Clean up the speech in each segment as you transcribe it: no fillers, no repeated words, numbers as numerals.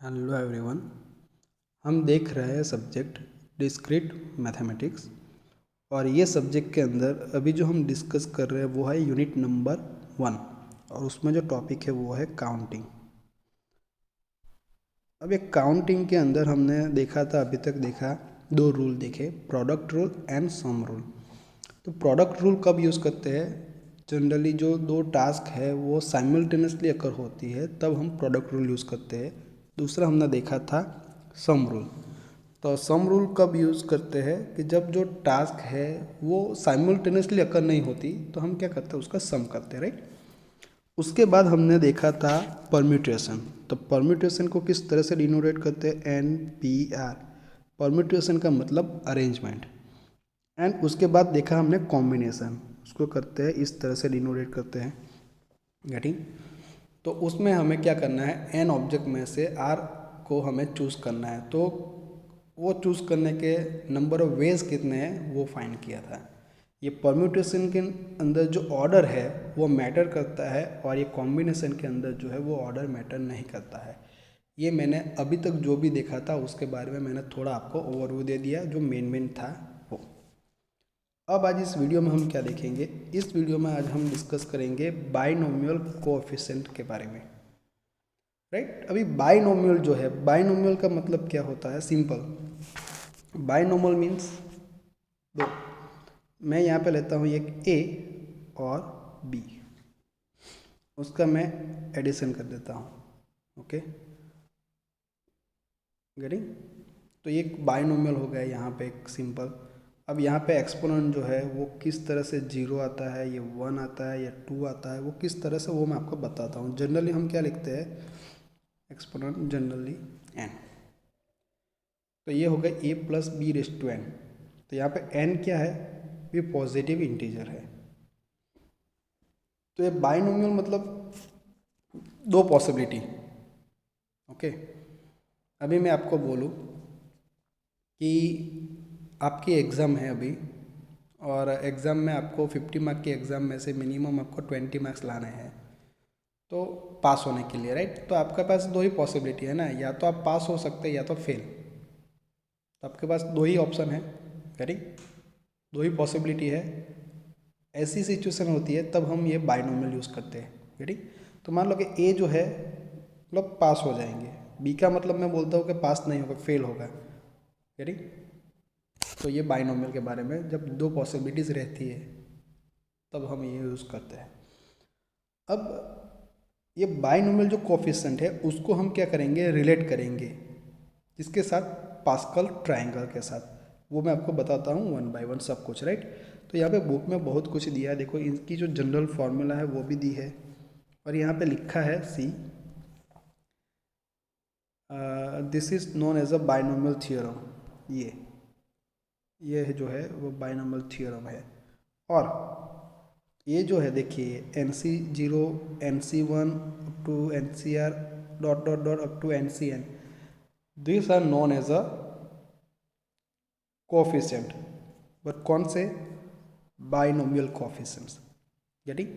Hello everyone. हम देख रहे हैं सब्जेक्ट डिस्क्रीट मैथमेटिक्स और ये सब्जेक्ट के अंदर अभी जो हम डिस्कस कर रहे हैं वो है यूनिट नंबर 1 और उसमें जो टॉपिक है वो है काउंटिंग। अब एक काउंटिंग के अंदर हमने देखा था, अभी तक देखा दो रूल देखे, product rule and sum rule. तो प्रोडक्ट रूल कब यूज़ करते हैं? जनरली जो दो टास्क है वो साइमल्टेनियसली अकर होती है तब हम प्रोडक्ट रूल यूज़ करते हैं। दूसरा हमने देखा था सम रूल। तो सम रूल कब यूज़ करते हैं कि जब जो टास्क है वो साइमल्टेनियसली अकर नहीं होती तो हम क्या करते हैं, उसका सम करते हैं, राइट। उसके बाद हमने देखा था परम्यूटेशन। तो परम्यूटेशन को किस तरह से डिनोटेट करते हैं? NPR। परम्यूटेशन का मतलब अरेंजमेंट। एंड उसके बाद देखा हमने कॉम्बिनेशन, उसको करते हैं इस तरह से डिनोटेट करते हैं, गेटिंग। तो उसमें हमें क्या करना है, एन ऑब्जेक्ट में से आर को हमें चूज़ करना है। तो वो चूज़ करने के नंबर ऑफ वेज कितने हैं वो फाइंड किया था। ये परम्यूटेशन के अंदर जो ऑर्डर है वो मैटर करता है और ये कॉम्बिनेशन के अंदर जो है वो ऑर्डर मैटर नहीं करता है। ये मैंने अभी तक जो भी देखा था उसके बारे में मैंने थोड़ा आपको ओवरव्यू दे दिया, जो मेन था वो। अब आज इस वीडियो में हम क्या देखेंगे? इस वीडियो में आज हम डिस्कस करेंगे बाइनोमियल कोएफिशिएंट के बारे में, राइट। अभी बाइनोमियल जो है, बाइनोमियल का मतलब क्या होता है? सिंपल। बाइनोमियल मीन्स दो, मैं यहाँ पे लेता हूँ एक ए और बी, उसका मैं एडिशन कर देता हूँ, ओके, गेटिंग। तो ये बाइनोमियल हो गया यहाँ पे एक सिंपल। अब यहाँ पे एक्सपोनेंट जो है वो किस तरह से जीरो आता है, ये वन आता है या टू आता है, वो किस तरह से वो मैं आपको बताता हूँ। जनरली हम क्या लिखते हैं, एक्सपोनेंट जनरली एन। तो ये हो गया a plus b raise to n. तो यहाँ पे एन क्या है, ये पॉजिटिव इंटीजर है। तो ये बाइनोमियल मतलब दो पॉसिबिलिटी, ओके। अभी मैं आपको बोलूँ कि आपकी एग्ज़ाम है अभी, और एग्ज़ाम में आपको 50 मार्क के एग्ज़ाम में से मिनिमम आपको 20 मार्क्स लाने हैं तो पास होने के लिए, राइट। तो आपके पास दो ही पॉसिबिलिटी है ना, या तो आप पास हो सकते हैं या तो फेल। तो आपके पास दो ही ऑप्शन है, करेक्ट, दो ही पॉसिबिलिटी है। ऐसी सिचुएशन होती है तब हम ये बाइनोमियल यूज़ करते हैं, करेक्ट। तो मान लो कि ए जो है मतलब पास हो जाएंगे, बी का मतलब मैं बोलता हूँ कि पास नहीं होगा, फेल होगा, करेक्ट। तो ये बाइनोमियल के बारे में, जब दो पॉसिबिलिटीज़ रहती है तब हम ये यूज़ करते हैं। अब ये बाइनोमियल जो कोफिशिएंट है उसको हम क्या करेंगे, रिलेट करेंगे इसके साथ, पास्कल ट्रायंगल के साथ। वो मैं आपको बताता हूँ वन बाय वन सब कुछ, राइट। तो यहाँ पे बुक में बहुत कुछ दिया है, देखो इनकी जो जनरल फार्मूला है वो भी दी है और यहाँ पे लिखा है c, this is known as a binomial theorem. ये है जो है वो बाइनोमियल थियोरम है। और ये जो है देखिए NC0, NC1 up to NCR dot dot dot up to NCN, this are known as a coefficient. But कौन से? Binomial coefficients, getting.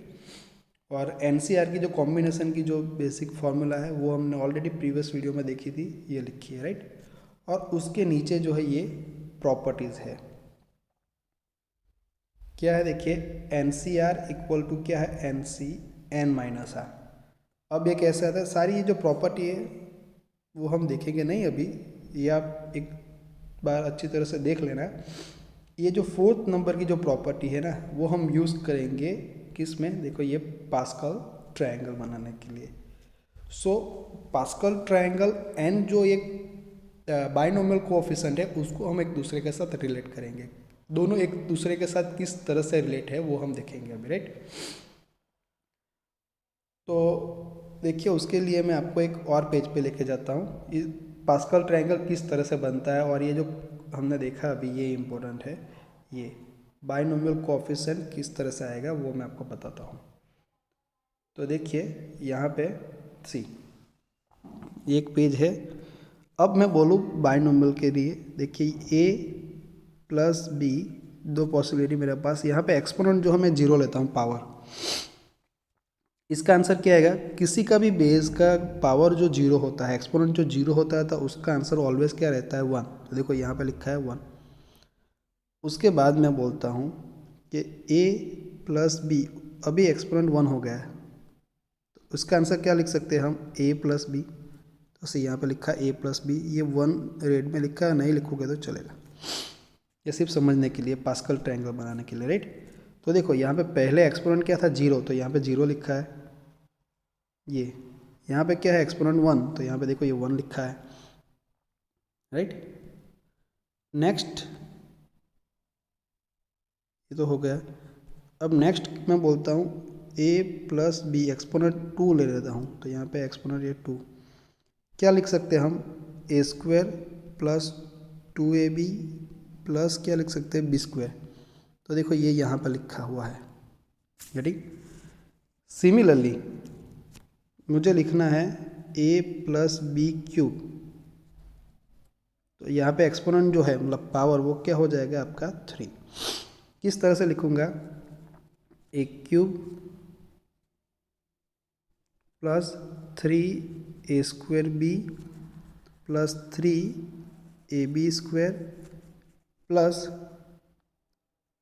और NCR की जो कॉम्बिनेशन की जो बेसिक फार्मूला है वो हमने ऑलरेडी प्रीवियस वीडियो में देखी थी, ये लिखी है, राइट। और उसके नीचे जो है ये प्रॉपर्टीज़ है, क्या है देखिए, NCR इक्वल टू क्या है, NCN माइनस आर। अब ये कैसे आता है, सारी ये जो प्रॉपर्टी है वो हम देखेंगे नहीं अभी, ये आप एक बार अच्छी तरह से देख लेना। ये जो फोर्थ नंबर की जो प्रॉपर्टी है ना वो हम यूज़ करेंगे किस में, देखो ये पास्कल ट्रायंगल बनाने के लिए। सो पास्कल ट्रायंगल एंड जो एक बाइनोमियल कोएफिशिएंट है उसको हम एक दूसरे के साथ रिलेट करेंगे। दोनों एक दूसरे के साथ किस तरह से रिलेट है वो हम देखेंगे अभी, राइट। तो देखिए उसके लिए मैं आपको एक और पेज पे लेके जाता हूँ, इस पास्कल ट्रायंगल किस तरह से बनता है, और ये जो हमने देखा अभी ये इम्पोर्टेंट है। ये बाइनोमियल कोएफिशिएंट किस तरह से आएगा वो मैं आपको बताता हूँ। तो देखिए यहाँ पे सी एक पेज है। अब मैं बोलूँ बाइनोमियल के लिए, देखिए ए प्लस बी, दो पॉसिबिलिटी मेरे पास। यहाँ पे एक्सपोनेंट जो है मैं जीरो लेता हूँ पावर, इसका आंसर क्या आएगा, किसी का भी बेस का पावर जो जीरो होता है, एक्सपोनेंट जो जीरो होता है, तो उसका आंसर ऑलवेज क्या रहता है, वन। तो देखो यहाँ पे लिखा है वन। उसके बाद मैं बोलता हूँ कि ए प्लस बी, अभी एक्सपोनेंट वन हो गया है, तो उसका आंसर क्या लिख सकते हैं हम, ए प्लस बी। तो सी यहाँ पे लिखा ए प्लस बी, ये वन रेड में लिखा है, नहीं लिखोगे तो चलेगा, ये सिर्फ समझने के लिए, पास्कल ट्रायंगल बनाने के लिए, राइट। तो देखो यहाँ पे पहले एक्सपोनेंट क्या था, जीरो, तो यहाँ पे जीरो लिखा है। ये यहाँ पे क्या है, एक्सपोनेंट वन, तो यहाँ पे देखो ये वन लिखा है, राइट। नेक्स्ट, ये तो हो गया। अब नेक्स्ट मैं बोलता हूँ ए प्लस बी, एक्सपोनेंट टू ले लेता हूँ, तो यहाँ पे एक्सपोनेंट ये टू, क्या लिख सकते हैं हम, a square plus two a b plus क्या लिख सकते हैं, बी स्क्वायर। तो देखो ये यहाँ पर लिखा हुआ है, ठीक। सिमिलरली मुझे लिखना है ए प्लस बी क्यूब, तो यहाँ पे एक्सपोनेंट जो है मतलब पावर, वो क्या हो जाएगा आपका थ्री। किस तरह से लिखूंगा, a cube plus three a square b plus three a b square plus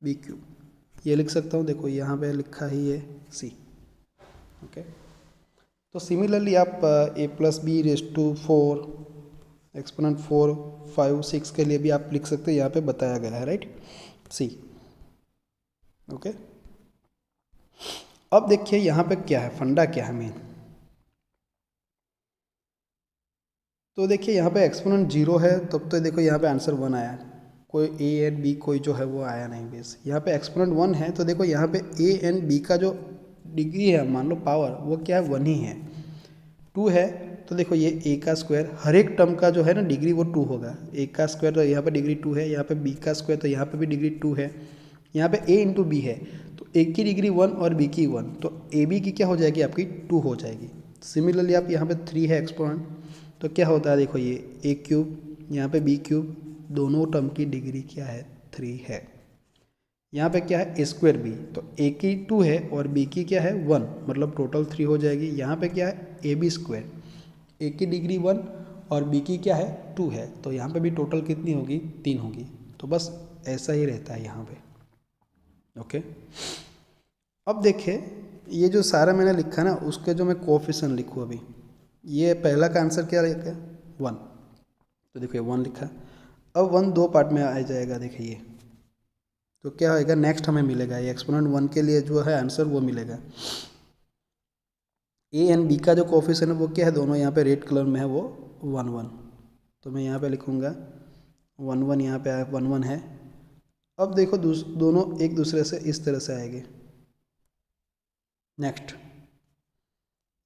b cube, ये लिख सकता हूँ। देखो यहाँ पे लिखा ही है सी, ओके। तो सिमिलरली आप a plus b raise to four, exponent four five six के लिए भी आप लिख सकते हैं, यहाँ पे बताया गया है, राइट, सी, ओके। अब देखिए यहाँ पे क्या है, फंडा क्या है मेन। तो देखिए यहाँ पे एक्सपोनेंट जीरो है, तब तो देखो यहाँ पे आंसर वन आया, कोई ए एंड बी कोई जो है वो आया नहीं बेस। यहाँ पे एक्सपोनेंट वन है, तो देखो यहाँ पे ए एंड बी का जो डिग्री है, मान लो पावर, वो क्या है, वन ही है। टू है, तो देखो ये ए का स्क्वायर, हर एक टर्म का जो है ना डिग्री वो टू होगा। ए का स्क्वायर तो यहाँ पे डिग्री टू है, यहाँ पे बी का स्क्वायर तो यहाँ पे भी डिग्री टू है, यहाँ पे ए इंटू बी है, तो ए की डिग्री वन और बी की वन, तो ए बी की क्या हो जाएगी, आपकी टू हो जाएगी। सिमिलरली आप यहाँ पे थ्री है एक्सपोनेंट, तो क्या होता है, देखो ये ए क्यूब, यहाँ पे बी क्यूब, दोनों टर्म की डिग्री क्या है, थ्री है। यहाँ पे क्या है, ए स्क्वायर बी, तो ए की टू है और बी की क्या है, वन, मतलब टोटल थ्री हो जाएगी। यहाँ पे क्या है, ए बी स्क्वायर, ए की डिग्री वन और बी की क्या है, टू है, तो यहाँ पे भी टोटल कितनी होगी, तीन होगी। तो बस ऐसा ही रहता है यहाँ पे, ओके। अब देखिए ये जो सारा मैंने लिखा ना, उसके जो मैं कोफिशिएंट लिखूँ अभी, ये पहला का आंसर क्या रहेगा, वन, तो देखिए वन लिखा। अब वन दो पार्ट में आ जाएगा, देखिए ये, तो क्या होएगा, नेक्स्ट हमें मिलेगा ये एक्सपोनेंट वन के लिए जो है आंसर वो मिलेगा। ए एंड बी का जो कोफिशिएंट है वो क्या है, दोनों यहाँ पे रेड कलर में है, वो वन वन, तो मैं यहाँ पे लिखूँगा वन वन, यहाँ पे वन वन है। अब देखो दोनों एक दूसरे से इस तरह से आएंगे। नेक्स्ट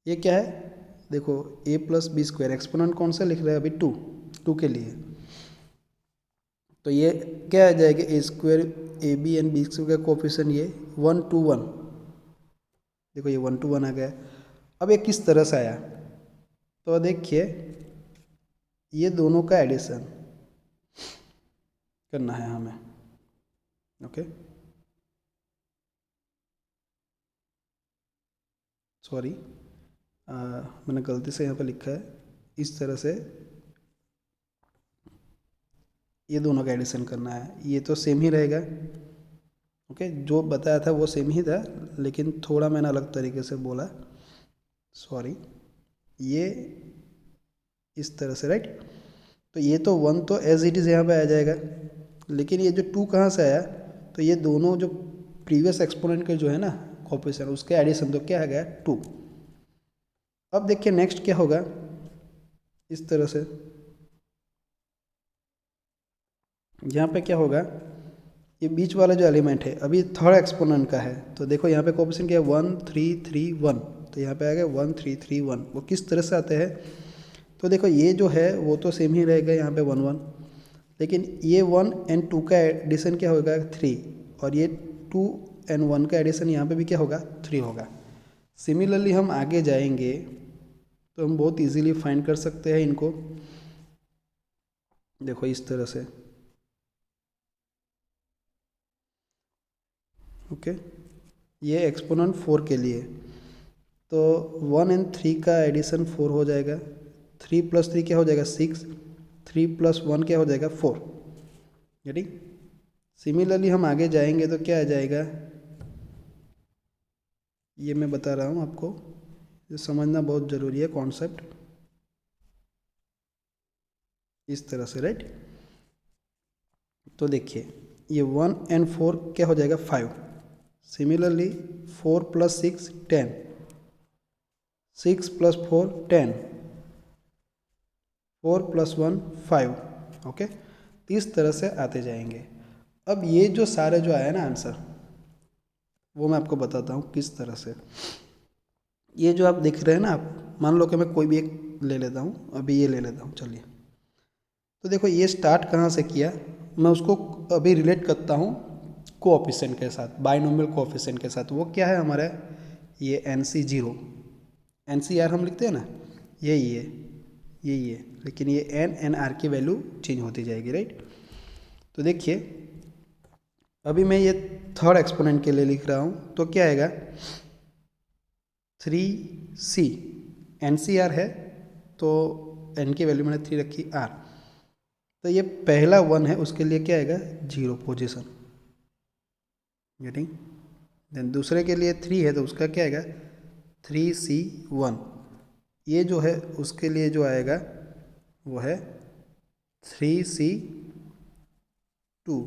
ये क्या है, देखो ए प्लस बी स्क्वायर, एक्सपोनेंट कौन सा लिख रहे हैं अभी, टू, टू के लिए, तो ये क्या आ जाएगा, a square a b and b square का कोफिशिएंट ये वन टू वन, देखो ये वन टू वन आ गया। अब ये किस तरह से आया, तो देखिए ये दोनों का एडिशन करना है हमें, ओके। सॉरी, मैंने गलती से यहाँ पे लिखा है, इस तरह से ये दोनों का एडिशन करना है। ये तो सेम ही रहेगा, ओके, जो बताया था वो सेम ही था, लेकिन थोड़ा मैंने अलग तरीके से बोला, सॉरी। ये इस तरह से, राइट, तो ये तो वन तो एज इट इज़ यहाँ पे आ जाएगा, लेकिन ये जो टू कहाँ से आया, तो ये दोनों जो प्रीवियस एक्सपोनेंट के जो है ना कोफिशिएंट, उसके एडिशन, तो क्या आ गया, टू। अब देखिए नेक्स्ट क्या होगा, इस तरह से यहाँ पे क्या होगा, ये बीच वाला जो एलिमेंट है अभी थर्ड एक्सपोनेंट का है, तो देखो यहाँ पे कोफिशिएंट क्या है, वन थ्री थ्री वन, तो यहाँ पे आ गया वन थ्री थ्री वन। वो किस तरह से आते हैं, तो देखो ये जो है वो तो सेम ही रहेगा यहाँ पे वन वन, लेकिन ये वन एंड टू का एडिशन क्या होगा, थ्री, और ये टू एंड वन का एडिशन यहाँ पे भी क्या होगा, थ्री होगा। सिमिलरली हम आगे जाएंगे तो हम बहुत इजीली फाइंड कर सकते हैं इनको, देखो इस तरह से, ओके। ये एक्सपोनेंट फोर के लिए, तो 1 एंड 3 का एडिशन 4 हो जाएगा, 3 + 3 क्या हो जाएगा 6, 3 + 1 क्या हो जाएगा 4। यानी सिमिलरली हम आगे जाएंगे तो क्या आ जाएगा, ये मैं बता रहा हूँ आपको, ये समझना बहुत ज़रूरी है कॉन्सेप्ट, इस तरह से, राइट। तो देखिए ये 1 एंड 4 क्या हो जाएगा 5, सिमिलरली 4 + 6 10, 6 + 4 10, 4 + 1 5, ओके। इस तरह से आते जाएंगे। अब ये जो सारे जो आया ना आंसर, वो मैं आपको बताता हूँ किस तरह से। ये जो आप देख रहे हैं ना, आप मान लो कि मैं कोई भी एक ले लेता हूँ, अभी ये ले लेता हूँ, चलिए। तो देखो ये स्टार्ट कहाँ से किया, मैं उसको अभी रिलेट करता हूँ कोएफिशिएंट के साथ, बाइनोमियल कोएफिशिएंट के साथ। वो क्या है हमारा, ये NC0, NCR हम लिखते हैं ना, यही है, यही है, लेकिन ये NR की वैल्यू चेंज होती जाएगी, राइट। तो देखिए अभी मैं ये थर्ड एक्सपोनेंट के लिए लिख रहा हूँ, तो क्या आएगा 3C, NCR है तो N की वैल्यू मैंने 3 रखी, R, तो ये पहला 1 है उसके लिए क्या आएगा 0 पोजीशन, गेटिंग। देन दूसरे के लिए 3 है तो उसका क्या आएगा 3C1, ये जो है उसके लिए जो आएगा वो है 3C2,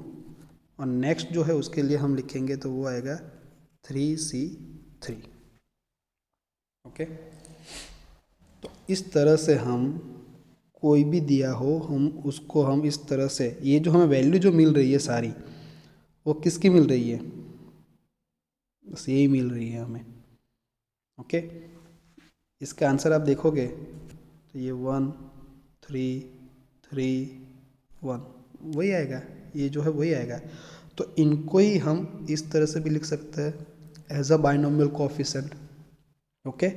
और नेक्स्ट जो है उसके लिए हम लिखेंगे तो वो आएगा 3C3, ओके। तो इस तरह से हम कोई भी दिया हो, हम उसको हम इस तरह से, ये जो हमें वैल्यू जो मिल रही है सारी, वो किसकी मिल रही है, बस यही मिल रही है हमें, ओके। इसका आंसर आप देखोगे तो ये 1 3 3 1 वही आएगा, ये जो है वही आएगा। तो इनको ही हम इस तरह से भी लिख सकते हैं as a binomial coefficient, okay.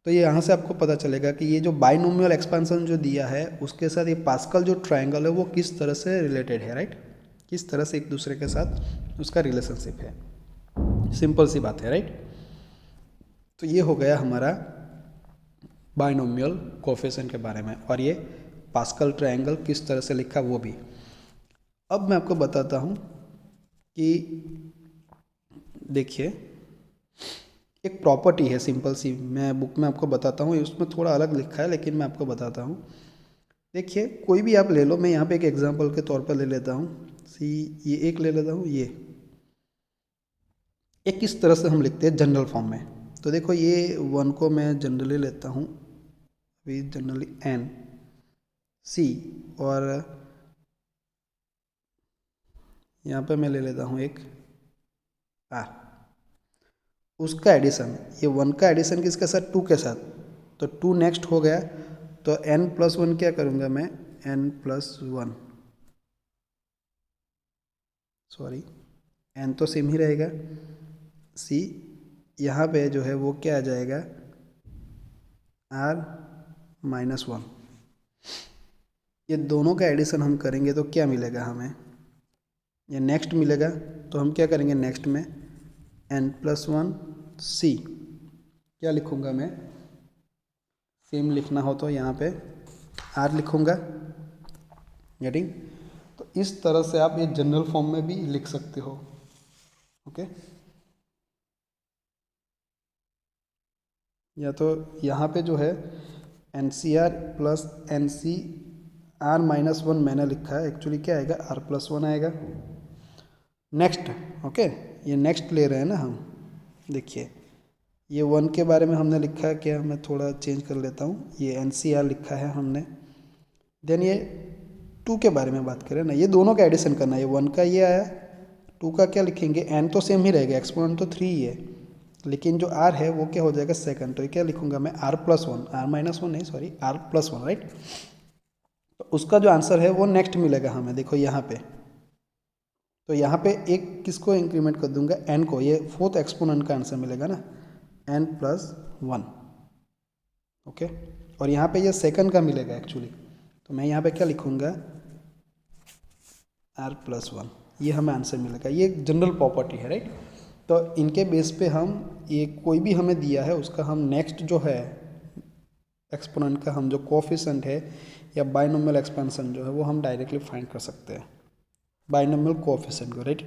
तो ये यहाँ से आपको पता चलेगा कि ये जो बाइनोमियल एक्सपेंशन जो दिया है उसके साथ ये पास्कल जो ट्रायंगल है वो किस तरह से रिलेटेड है, राइट, किस तरह से एक दूसरे के साथ उसका रिलेशनशिप है, सिंपल सी बात है, राइट। तो ये हो गया हमारा बाइनोमियल कोएफिशिएंट के बारे में, और ये पास्कल ट्रायंगल किस तरह से लिखा वो भी। अब मैं आपको बताता हूँ कि देखिए एक प्रॉपर्टी है सिंपल सी, मैं बुक में आपको बताता हूँ, उसमें थोड़ा अलग लिखा है लेकिन मैं आपको बताता हूँ। देखिए कोई भी आप ले लो, मैं यहाँ पे एक एग्जांपल के तौर पर ले लेता हूँ, ये एक ले लेता हूँ, ये किस तरह से हम लिखते हैं जनरल फॉर्म में। तो देखो ये 1 को मैं जनरली लेता हूँ, अभी जनरली NC, और यहाँ पे मैं ले लेता हूँ एक R, उसका एडिशन, ये 1 का एडिशन किसके साथ 2 के साथ, तो 2 नेक्स्ट हो गया, तो N+1 क्या करूँगा मैं, N+1, सॉरी N तो सेम ही रहेगा, C यहाँ पे जो है वो क्या आ जाएगा R-1, ये दोनों का एडिशन हम करेंगे तो क्या मिलेगा हमें, ये नेक्स्ट मिलेगा, तो हम क्या करेंगे नेक्स्ट में N+1 C, क्या लिखूँगा मैं, सेम लिखना हो तो यहाँ पे R लिखूँगा, गेटिंग। तो इस तरह से आप ये जनरल फॉर्म में भी लिख सकते हो, ओके। या तो यहाँ पे जो है NCR + NCR-1 मैंने लिखा है, एक्चुअली क्या आएगा R+1 आएगा, नेक्स्ट, ओके। ये नेक्स्ट ले रहे हैं ना हम, देखिए ये 1 के बारे में हमने लिखा है, क्या मैं थोड़ा चेंज कर लेता हूँ, ये NCR लिखा है हमने। देन ये 2 के बारे में बात करें ना, ये दोनों का एडिशन करना है, ये 1 का ये आया, 2 का क्या लिखेंगे, N तो सेम ही रहेगा, एक्सपोनेंट तो 3 ही है, लेकिन जो R है वो क्या हो जाएगा सेकंड, तो ये क्या लिखूंगा मैं R+1, R-1 नहीं सॉरी R+1, राइट। तो उसका जो आंसर है वो नेक्स्ट मिलेगा हमें, देखो यहाँ पे, तो यहाँ पे एक किसको इंक्रीमेंट कर दूंगा N को, ये 4th एक्सपोनेंट का आंसर मिलेगा ना N+1, ओके। और यहाँ पे ये सेकंड का मिलेगा एक्चुअली, तो मैं यहाँ पे क्या लिखूंगा R+1, ये हमें आंसर मिलेगा, ये जनरल प्रॉपर्टी है, राइट। तो इनके बेस पे हम ये कोई भी हमें दिया है उसका हम नेक्स्ट जो है एक्सपोनेंट का हम जो कोफिशिएंट है या बाइनोमियल एक्सपेंशन जो है वो हम डायरेक्टली फाइंड कर सकते हैं बाइनोमियल कोफिशिएंट को, राइट।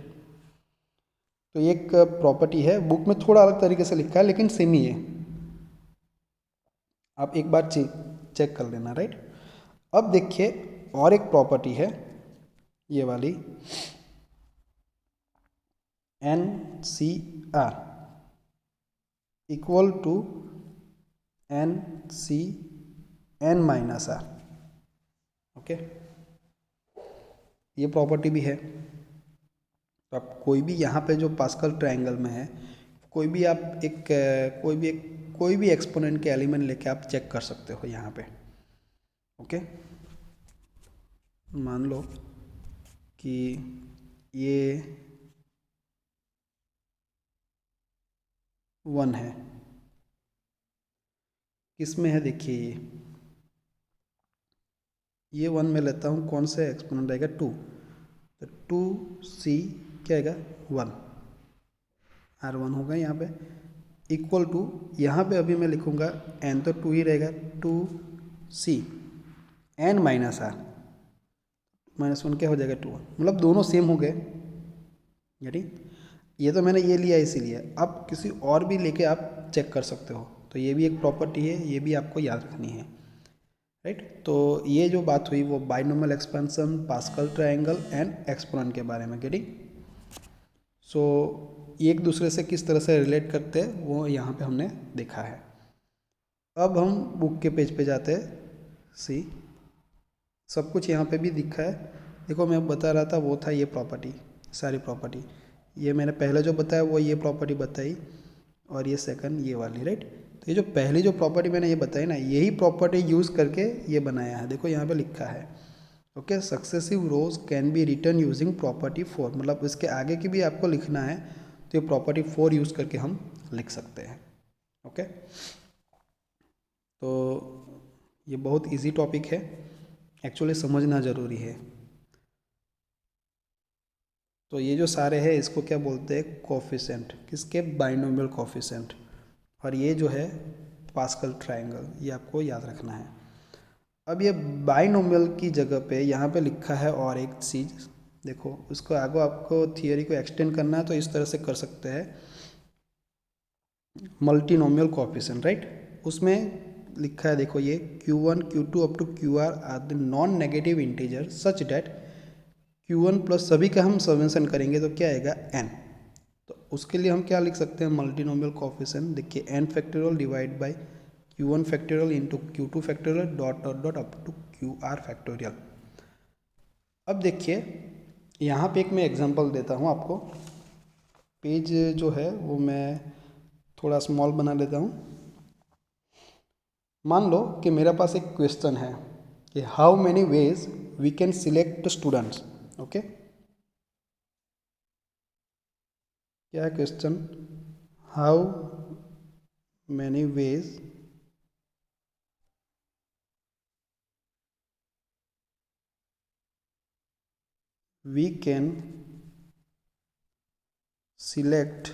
तो एक प्रॉपर्टी है, बुक में थोड़ा अलग तरीके से लिखा है लेकिन सेम ही है, आप एक बार चेक कर लेना, राइट। अब देखिए और एक प्रॉपर्टी है ये वाली NCR equal to NCN-R, okay. ये प्रॉपर्टी भी है। तो आप कोई भी यहाँ पे जो पास्कल ट्रायंगल में है कोई भी एक्सपोनेंट के एलिमेंट लेके आप चेक कर सकते हो यहाँ पे, ओके। मान लो कि ये 1 है, किस में है देखिए ये 1 में लेता हूँ, कौन सा एक्सपोनेंट आएगा 2, तो 2C क्या आएगा 1, R1 होगा यहाँ पे इक्वल टू, यहाँ पे अभी मैं लिखूँगा n तो 2 ही रहेगा 2C N-R -1 क्या हो जाएगा 2, मतलब दोनों सेम हो गए, यानी ये तो मैंने ये लिया इसीलिए, अब किसी और भी लेके आप चेक कर सकते हो। तो ये भी एक प्रॉपर्टी है, ये भी आपको याद रखनी है, राइट। तो ये जो बात हुई वो binomial expansion, pascal triangle and exponent के बारे में, गेटिंग। सो एक दूसरे से किस तरह से रिलेट करते हैं वो यहाँ पे हमने देखा है। अब हम बुक के पेज पे जाते हैं, सी सब कुछ यहाँ पे भी दिखा है, देखो मैं बता रहा था वो था ये प्रॉपर्टी, सारी प्रॉपर्टी, ये मैंने पहले जो बताया वो ये प्रॉपर्टी बताई और ये सेकंड ये वाली, राइट। तो ये जो पहली जो प्रॉपर्टी मैंने ये बताई ना, यही प्रॉपर्टी यूज़ करके ये बनाया है, देखो यहाँ पे लिखा है, okay, successive rows can be written using property 4, मतलब इसके आगे की भी आपको लिखना है तो ये प्रॉपर्टी 4 यूज़ करके हम लिख सकते हैं, ओके। तो ये बहुत इजी टॉपिक है, एक्चुअली समझना ज़रूरी है। तो ये जो सारे हैं इसको क्या बोलते हैं कोफिशिएंट, किसके बाइनोमियल कोफिशिएंट, और ये जो है पास्कल ट्रायंगल, ये आपको याद रखना है। अब ये बाइनोमियल की जगह पे यहाँ पे लिखा है और एक चीज़, देखो उसको आगे आपको थियोरी को एक्सटेंड करना है तो इस तरह से कर सकते हैं, मल्टीनोमियल कोफिशिएंट, राइट। उसमें लिखा है देखो ये Q1 Q2 up to QR are the non negative integer such that Q1 plus सभी का हम समेशन करेंगे तो क्या आएगा n। तो उसके लिए हम क्या लिख सकते हैं मल्टीनोमियल कोफिशिएंट, देखिए n factorial divide by Q1 factorial into Q2 factorial dot dot dot up to QR factorial. अब देखिए यहाँ पे एक मैं एग्जांपल देता हूँ आपको, पेज जो है वो मैं थोड़ा स्मॉल बना लेता हूँ। मान लो कि मेरे पास एक क्वेश्चन है कि how many ways we can select students, okay. क्या है question, how many ways we can select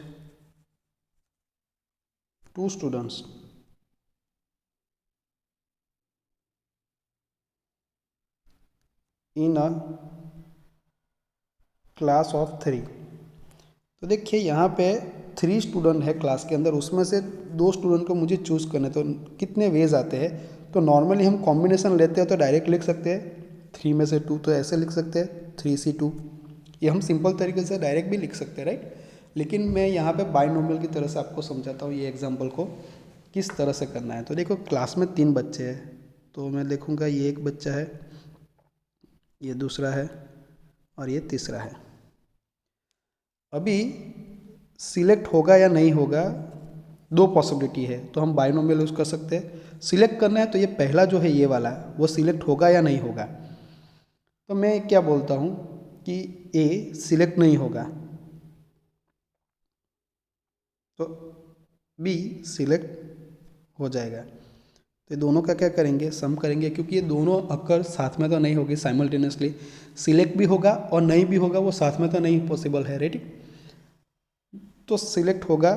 2 students in a class of 3। तो देखिए यहाँ पे 3 स्टूडेंट है क्लास के अंदर, उसमें से 2 स्टूडेंट को मुझे चूज़ करने, तो कितने वेज आते हैं, तो नॉर्मली हम कॉम्बिनेशन लेते हैं तो डायरेक्ट लिख सकते हैं 3 में से 2, तो ऐसे लिख सकते हैं 3C2, ये हम सिंपल तरीके से डायरेक्ट भी लिख सकते हैं, राइट। लेकिन मैं यहाँ पे बाइनोमियल की तरह से आपको समझाता हूँ ये एग्जाम्पल को किस तरह से करना है। तो देखो क्लास में 3 बच्चे हैं, तो मैं लिखूँगा ये एक बच्चा है, ये दूसरा है और ये तीसरा है। अभी सिलेक्ट होगा या नहीं होगा, 2 पॉसिबिलिटी है, तो हम बाइनोमियल यूज़ कर सकते हैं। सिलेक्ट करना है तो ये पहला जो है ये वाला वो सिलेक्ट होगा या नहीं होगा, तो मैं क्या बोलता हूँ कि ए सिलेक्ट नहीं होगा तो बी सिलेक्ट हो जाएगा। तो ये दोनों का क्या करेंगे, सम करेंगे, क्योंकि ये दोनों अक्कर साथ में तो नहीं होगी साइमल्टेनियसली, सिलेक्ट भी होगा और नहीं भी होगा वो साथ में तो नहीं पॉसिबल है, राइट। तो सिलेक्ट होगा,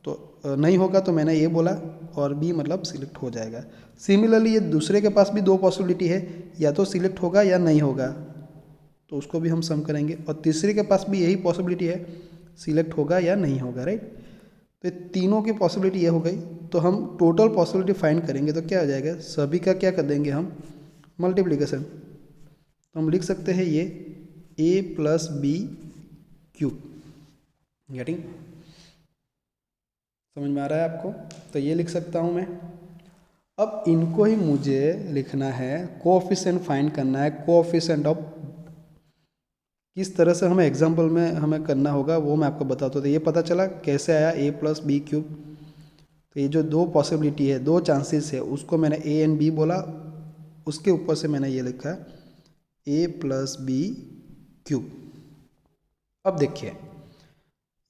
तो नहीं होगा तो मैंने ये बोला, और बी मतलब सिलेक्ट हो जाएगा। सिमिलरली ये दूसरे के पास भी दो पॉसिबिलिटी है, या तो सिलेक्ट होगा या नहीं होगा, तो उसको भी हम सम करेंगे। और तीसरे के पास भी यही पॉसिबिलिटी है, सिलेक्ट होगा या नहीं होगा, राइट। तो तीनों की पॉसिबिलिटी ये हो गई, तो हम टोटल पॉसिबिलिटी फाइंड करेंगे तो क्या हो जाएगा, सभी का क्या कर देंगे हम, मल्टीप्लिकेशन। तो हम लिख सकते हैं ये a plus b cube. Getting, समझ में आ रहा है आपको? तो ये लिख सकता हूँ मैं। अब इनको ही मुझे लिखना है, कोएफिशिएंट फाइंड करना है, कोएफिशिएंट ऑफ। किस तरह से हमें एग्जाम्पल में हमें करना होगा वो मैं आपको बताता हूँ। तो ये पता चला कैसे आया a प्लस बी क्यूब। तो ये जो दो पॉसिबिलिटी है, दो चांसेस है, उसको मैंने a एंड b बोला, उसके ऊपर से मैंने ये लिखा a प्लस बी क्यूब। अब देखिए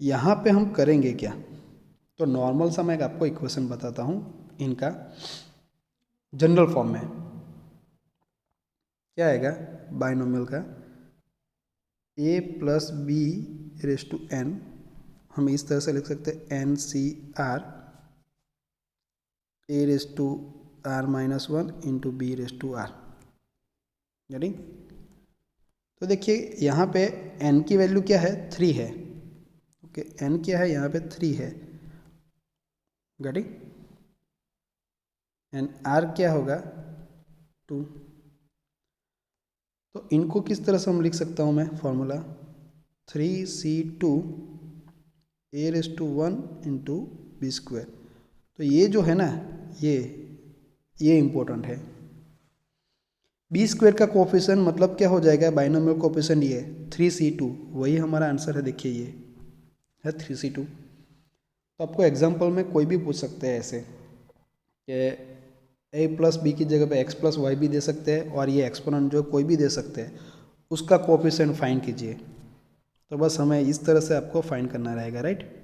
यहाँ पे हम करेंगे क्या, तो नॉर्मल सा मैं आपको इक्वेशन बताता हूँ इनका जनरल फॉर्म में। क्या आएगा बाइनोमियल का, a plus b raise to n, हम इस तरह से लिख सकते हैं n c r a raise to r minus one into b raise to r. यानी तो देखिए यहाँ पे n की वैल्यू क्या है, 3 है। ओके, n क्या है यहाँ पे 3 है। गेटिंग, एंड r क्या होगा 2। तो इनको किस तरह से हम लिख सकता हूँ मैं, formula 3c2 a raise to 1 into b square. तो ये जो है ना, ये इम्पोर्टेंट है। बी स्क्वायर का कोफिशिएंट मतलब क्या हो जाएगा, बाइनोमियल कोफिशिएंट ये 3c2, वही हमारा आंसर है। देखिए ये है 3c2। तो आपको एग्जाम्पल में कोई भी पूछ सकते हैं ऐसे कि a प्लस बी की जगह पे x प्लस वाई भी दे सकते हैं, और ये एक्सपोनेंट जो कोई भी दे सकते हैं, उसका कोफिशिएंट फाइंड कीजिए। तो बस हमें इस तरह से आपको फाइंड करना रहेगा, राइट।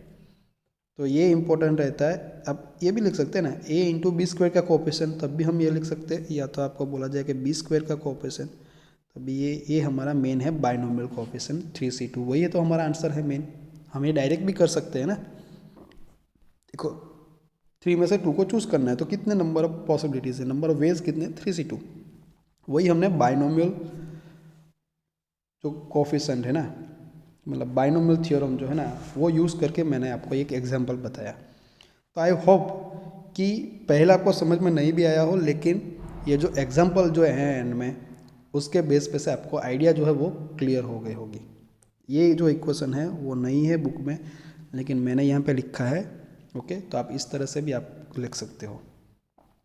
तो ये इंपॉर्टेंट रहता है। अब ये भी लिख सकते हैं ना, a इंटू बी स्क्वायर का कोफिशिएंट, तब भी हम ये लिख सकते हैं, या तो आपको बोला जाए कि बी स्क्वायर का कोफिशिएंट, तभी ये हमारा मेन है बाइनोमियल कोफिशिएंट 3c2, वही है तो हमारा आंसर है मेन। हम ये डायरेक्ट भी कर सकते हैं ना। देखो 3 में से 2 को चूज़ करना है, तो कितने नंबर ऑफ पॉसिबिलिटीज़ है, नंबर ऑफ वेज कितने, 3c2। वही हमने बाइनोमियल जो कोफिशिएंट है ना, मतलब बाइनोमियल थ्योरम जो है ना, वो यूज़ करके मैंने आपको एक एग्जांपल बताया। तो आई होप कि पहला आपको समझ में नहीं भी आया हो, लेकिन ये जो एग्जांपल जो है एंड में, उसके बेस पे से आपको आइडिया जो है वो क्लियर हो गई होगी। ये जो इक्वेशन है वो नहीं है बुक में, लेकिन मैंने यहाँ पे लिखा है। ओके, तो आप इस तरह से भी आप लिख सकते हो।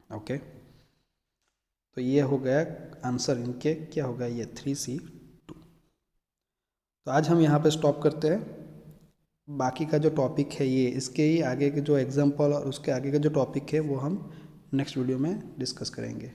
ओके, तो ये हो गया आंसर इनके, क्या होगा ये 3c2। तो आज हम यहाँ पे स्टॉप करते हैं। बाकी का जो टॉपिक है ये, इसके ही आगे के जो एग्जांपल और उसके आगे का जो टॉपिक है वो हम नेक्स्ट वीडियो में डिस्कस करेंगे।